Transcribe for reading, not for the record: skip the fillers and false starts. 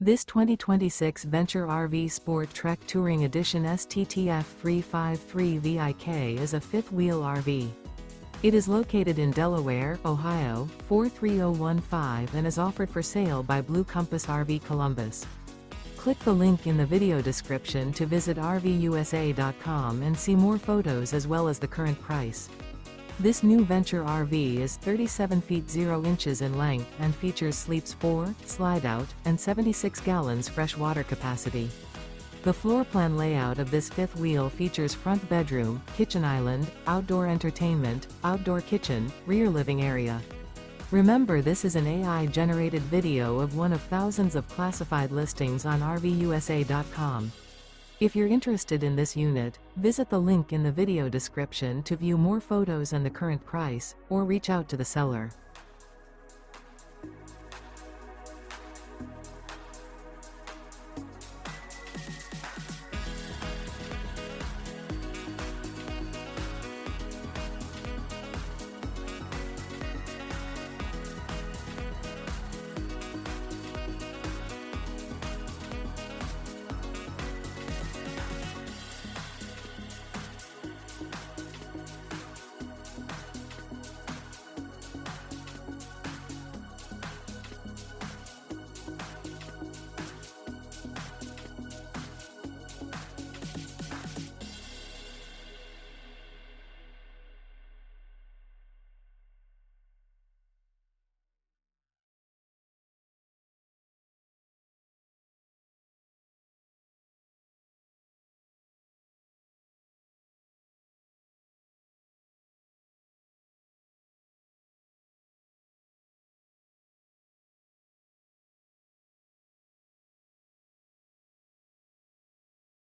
This 2026 Venture RV SportTrek Touring Edition STTF 353VIK is a fifth-wheel RV. It is located in Delaware, Ohio, 43015 and is offered for sale by Blue Compass RV Columbus. Click the link in the video description to visit RVUSA.com and see more photos as well as the current price. This new Venture RV is 37 feet 0 inches in length and features sleeps 4, Slideout, and 76 gallons fresh water capacity. The floor plan layout of this fifth wheel features front bedroom, kitchen island, outdoor entertainment, outdoor kitchen, rear living area. Remember, this is an AI-generated video of one of thousands of classified listings on RVUSA.com. If you're interested in this unit, visit the link in the video description to view more photos and the current price, or reach out to the seller.